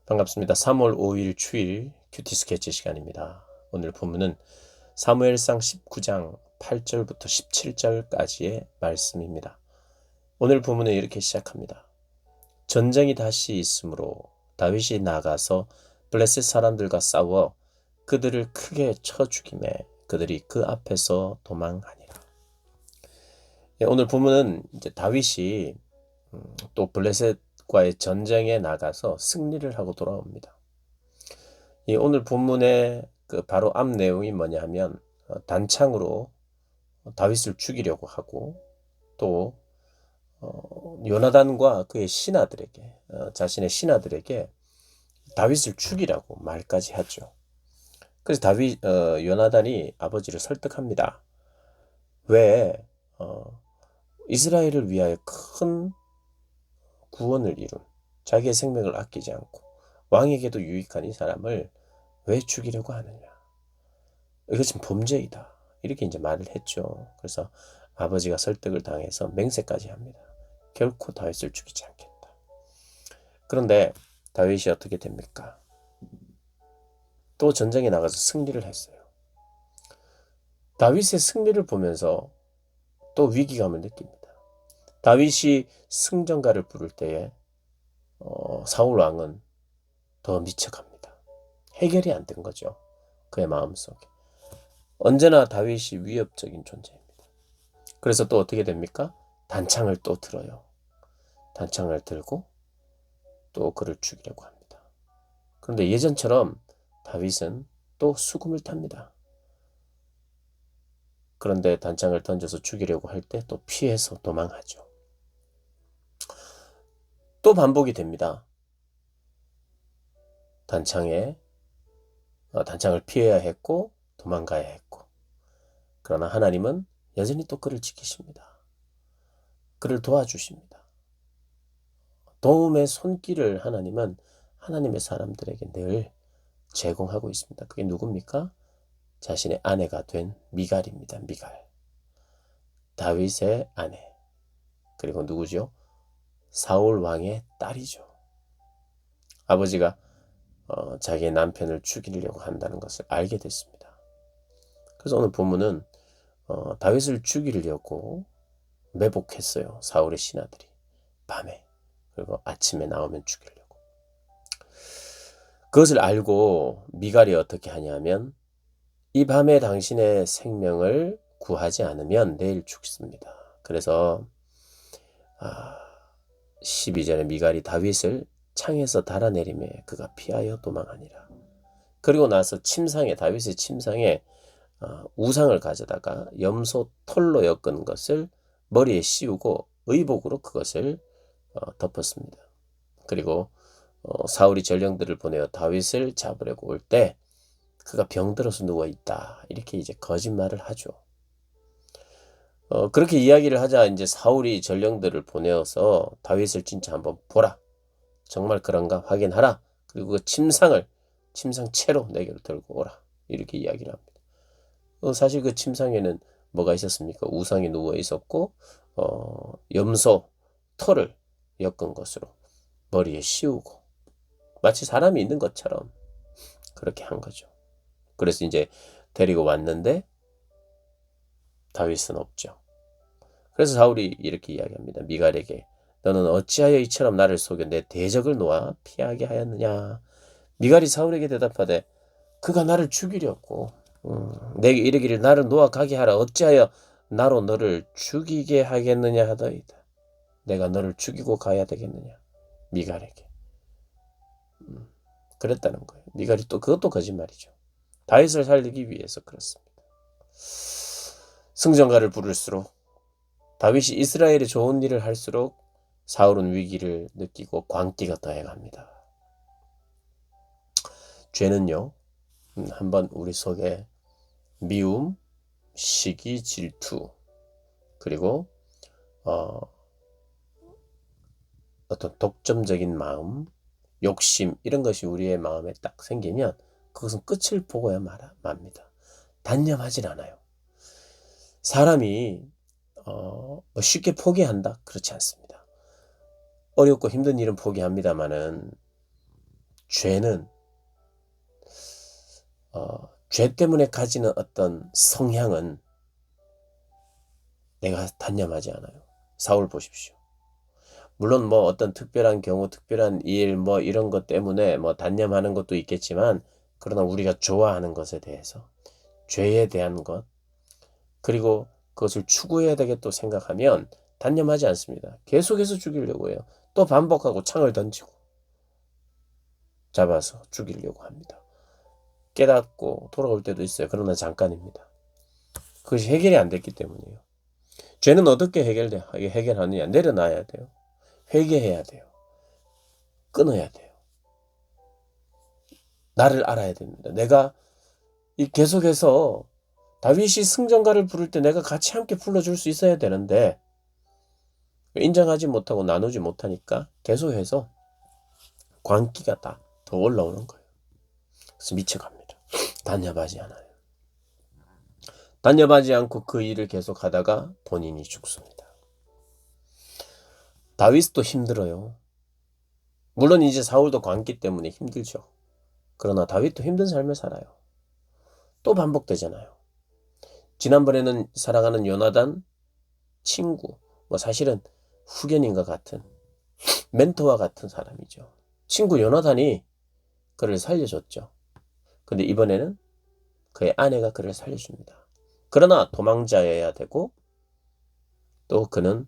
반갑습니다. 3월 5일 주일 큐티 스케치 시간입니다. 오늘 본문은 사무엘상 19장 8절부터 17절까지의 말씀입니다. 오늘 본문은 이렇게 시작합니다. 전쟁이 다시 있으므로 다윗이 나가서 블레셋 사람들과 싸워 그들을 크게 쳐 죽이매 그들이 그 앞에서 도망하니라. 오늘 본문은 이제 다윗이 또 블레셋과의 전쟁에 나가서 승리를 하고 돌아옵니다. 이 오늘 본문의 그 바로 앞 내용이 뭐냐 하면 단창으로 다윗을 죽이려고 하고 또 요나단과 그의 신하들에게 자신의 신하들에게 다윗을 죽이라고 말까지 하죠. 그래서 요나단이 아버지를 설득합니다. 왜 이스라엘을 위하여 큰 구원을 이룬 자기의 생명을 아끼지 않고 왕에게도 유익한 이 사람을 왜 죽이려고 하느냐. 이것은 범죄이다. 이렇게 이제 말을 했죠. 그래서 아버지가 설득을 당해서 맹세까지 합니다. 결코 다윗을 죽이지 않겠다. 그런데 다윗이 어떻게 됩니까? 또 전쟁에 나가서 승리를 했어요. 다윗의 승리를 보면서 또 위기감을 느낍니다. 다윗이 승전가를 부를 때에 사울 왕은 더 미쳐갑니다. 해결이 안 된 거죠. 그의 마음속에. 언제나 다윗이 위협적인 존재입니다. 그래서 또 어떻게 됩니까? 단창을 또 들어요. 단창을 들고 또 그를 죽이려고 합니다. 그런데 예전처럼 다윗은 또 수금을 탑니다. 그런데 단창을 던져서 죽이려고 할 때 또 피해서 도망하죠. 또 반복이 됩니다. 단창을 피해야 했고 도망가야 했고, 그러나 하나님은 여전히 또 그를 지키십니다. 그를 도와주십니다. 도움의 손길을 하나님은 하나님의 사람들에게 늘 제공하고 있습니다. 그게 누굽니까? 자신의 아내가 된 미갈입니다. 미갈. 다윗의 아내. 그리고 누구죠? 사울 왕의 딸이죠. 아버지가 자기의 남편을 죽이려고 한다는 것을 알게 됐습니다. 그래서 오늘 본문은 다윗을 죽이려고 매복했어요. 사울의 신하들이 밤에. 그리고 아침에 나오면 죽이려고. 그것을 알고 미갈이 어떻게 하냐면 이 밤에 당신의 생명을 구하지 않으면 내일 죽습니다. 그래서 12절에 미갈이 다윗을 창에서 달아내리매 그가 피하여 도망하니라. 그리고 나서 다윗의 침상에 우상을 가져다가 염소 털로 엮은 것을 머리에 씌우고 의복으로 그것을 덮었습니다. 그리고 사울이 전령들을 보내어 다윗을 잡으려고 올 때 그가 병들어서 누워있다. 이렇게 이제 거짓말을 하죠. 그렇게 이야기를 하자 이제 사울이 전령들을 보내어서 다윗을 진짜 한번 보라. 정말 그런가 확인하라. 그리고 그 침상채로 내게로 들고 오라. 이렇게 이야기를 합니다. 사실 그 침상에는 뭐가 있었습니까? 우상이 누워 있었고 염소 털을 엮은 것으로 머리에 씌우고 마치 사람이 있는 것처럼 그렇게 한 거죠. 그래서 이제 데리고 왔는데 다윗은 없죠. 그래서 사울이 이렇게 이야기합니다. 미갈에게 너는 어찌하여 이처럼 나를 속여 내 대적을 놓아 피하게 하였느냐. 미갈이 사울에게 대답하되 그가 나를 죽이려고 내게 이르기를 나를 놓아 가게 하라. 어찌하여 나로 너를 죽이게 하겠느냐 하더이다. 내가 너를 죽이고 가야 되겠느냐. 미갈에게. 그랬다는 거예요. 미갈이 또 그것도 거짓말이죠. 다윗을 살리기 위해서 그렇습니다. 승전가를 부를수록 다윗이 이스라엘에 좋은 일을 할수록 사울은 위기를 느끼고 광기가 더해갑니다. 죄는요, 한번 우리 속에 미움, 시기, 질투, 그리고 어떤 독점적인 마음, 욕심 이런 것이 우리의 마음에 딱 생기면 그것은 끝을 보고야 맙니다. 단념하진 않아요. 사람이 쉽게 포기한다? 그렇지 않습니다. 어렵고 힘든 일은 포기합니다마는 죄는 죄 때문에 가지는 어떤 성향은 내가 단념하지 않아요. 사울 보십시오. 물론 뭐 어떤 특별한 경우, 특별한 일, 뭐 이런 것 때문에 뭐 단념하는 것도 있겠지만, 그러나 우리가 좋아하는 것에 대해서, 죄에 대한 것, 그리고 그것을 추구해야 되겠다 생각하면 단념하지 않습니다. 계속해서 죽이려고 해요. 또 반복하고 창을 던지고 잡아서 죽이려고 합니다. 깨닫고 돌아올 때도 있어요. 그러나 잠깐입니다. 그것이 해결이 안 됐기 때문이에요. 죄는 어떻게 해결하느냐? 내려놔야 돼요. 회개해야 돼요. 끊어야 돼요. 나를 알아야 됩니다. 내가 계속해서 다윗이 승전가를 부를 때 내가 같이 함께 불러줄 수 있어야 되는데 인정하지 못하고 나누지 못하니까 계속해서 광기가 더 올라오는 거예요. 그래서 미쳐갑니다. 단념하지 않아요. 단념하지 않고 그 일을 계속하다가 본인이 죽습니다. 다윗도 힘들어요. 물론 이제 사울도 광기 때문에 힘들죠. 그러나 다윗도 힘든 삶을 살아요. 또 반복되잖아요. 지난번에는 사랑하는 요나단 친구, 뭐 사실은 후견인과 같은 멘토와 같은 사람이죠. 친구 요나단이 그를 살려줬죠. 근데 이번에는 그의 아내가 그를 살려줍니다. 그러나 도망자여야 되고 또 그는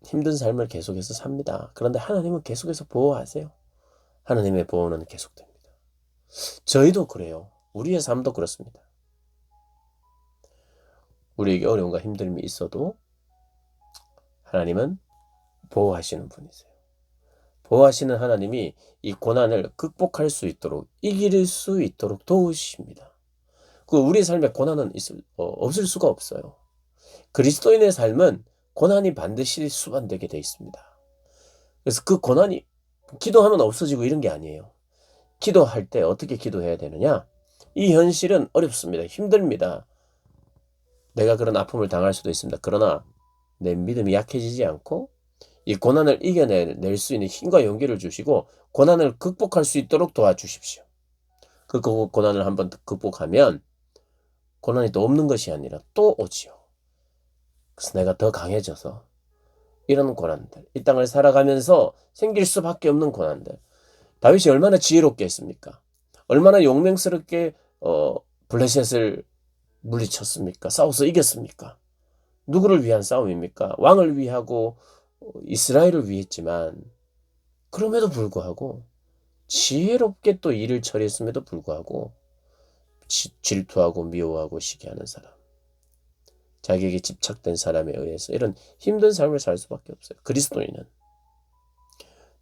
힘든 삶을 계속해서 삽니다. 그런데 하나님은 계속해서 보호하세요. 하나님의 보호는 계속됩니다. 저희도 그래요. 우리의 삶도 그렇습니다. 우리에게 어려움과 힘듦이 있어도 하나님은 보호하시는 분이세요. 보호하시는 하나님이 이 고난을 극복할 수 있도록, 이길 수 있도록 도우십니다. 우리의 삶에 고난은 없을 수가 없어요. 그리스도인의 삶은 고난이 반드시 수반되게 돼 있습니다. 그래서 그 고난이 기도하면 없어지고 이런 게 아니에요. 기도할 때 어떻게 기도해야 되느냐? 이 현실은 어렵습니다. 힘듭니다. 내가 그런 아픔을 당할 수도 있습니다. 그러나 내 믿음이 약해지지 않고 이 고난을 이겨낼 수 있는 힘과 용기를 주시고 고난을 극복할 수 있도록 도와주십시오. 그 고난을 한번 극복하면 고난이 또 없는 것이 아니라 또 오지요. 그래서 내가 더 강해져서 이런 고난들, 이 땅을 살아가면서 생길 수밖에 없는 고난들. 다윗이 얼마나 지혜롭게 했습니까? 얼마나 용맹스럽게 블레셋을 물리쳤습니까? 싸워서 이겼습니까? 누구를 위한 싸움입니까? 왕을 위하고 이스라엘을 위했지만 그럼에도 불구하고 지혜롭게 또 일을 처리했음에도 불구하고 질투하고 미워하고 시기하는 사람, 자기에게 집착된 사람에 의해서 이런 힘든 삶을 살 수밖에 없어요. 그리스도인은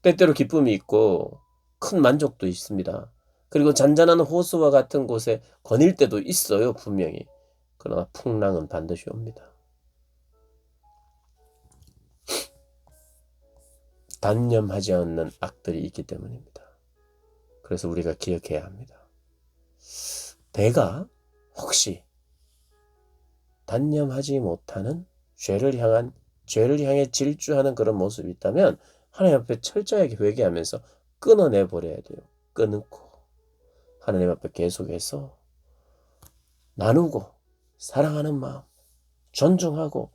때때로 기쁨이 있고 큰 만족도 있습니다. 그리고 잔잔한 호수와 같은 곳에 거닐 때도 있어요. 분명히. 그러나 풍랑은 반드시 옵니다. 단념하지 않는 악들이 있기 때문입니다. 그래서 우리가 기억해야 합니다. 내가 혹시 단념하지 못하는 죄를 향해 질주하는 그런 모습이 있다면 하나님 앞에 철저하게 회개하면서 끊어내 버려야 돼요. 끊고 하나님 앞에 계속해서 나누고 사랑하는 마음, 존중하고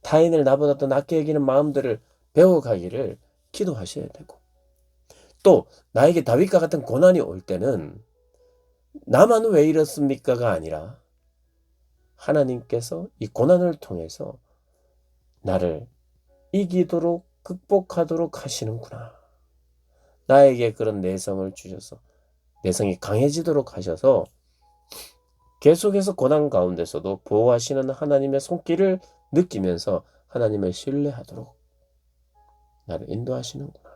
타인을 나보다 더 낫게 여기는 마음들을 배워가기를 기도하셔야 되고, 또 나에게 다윗과 같은 고난이 올 때는 나만 왜 이렇습니까가 아니라 하나님께서 이 고난을 통해서 나를 이기도록 극복하도록 하시는구나. 나에게 그런 내성을 주셔서 내성이 강해지도록 하셔서 계속해서 고난 가운데서도 보호하시는 하나님의 손길을 느끼면서 하나님을 신뢰하도록 나를 인도하시는구나.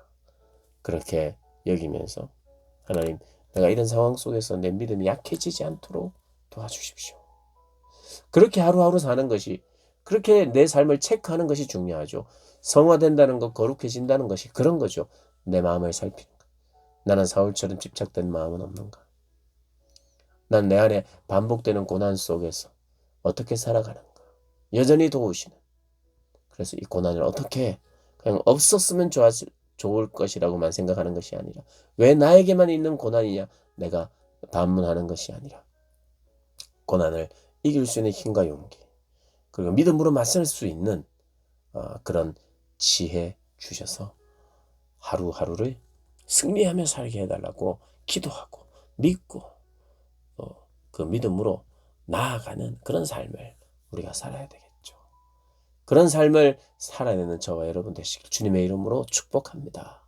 그렇게 여기면서 하나님, 내가 이런 상황 속에서 내 믿음이 약해지지 않도록 도와주십시오. 그렇게 하루하루 사는 것이, 그렇게 내 삶을 체크하는 것이 중요하죠. 성화된다는 것, 거룩해진다는 것이 그런 거죠. 내 마음을 살피는 것. 나는 사울처럼 집착된 마음은 없는가? 난 내 안에 반복되는 고난 속에서 어떻게 살아가는가? 여전히 도우시는. 그래서 이 고난을 어떻게 그냥 없었으면 좋을 것이라고만 생각하는 것이 아니라 왜 나에게만 있는 고난이냐 내가 반문하는 것이 아니라 고난을 이길 수 있는 힘과 용기 그리고 믿음으로 맞설 수 있는 그런 지혜 주셔서 하루하루를 승리하며 살게 해달라고 기도하고 믿고 그 믿음으로 나아가는 그런 삶을 우리가 살아야 되겠죠. 그런 삶을 살아내는 저와 여러분 되시길 주님의 이름으로 축복합니다.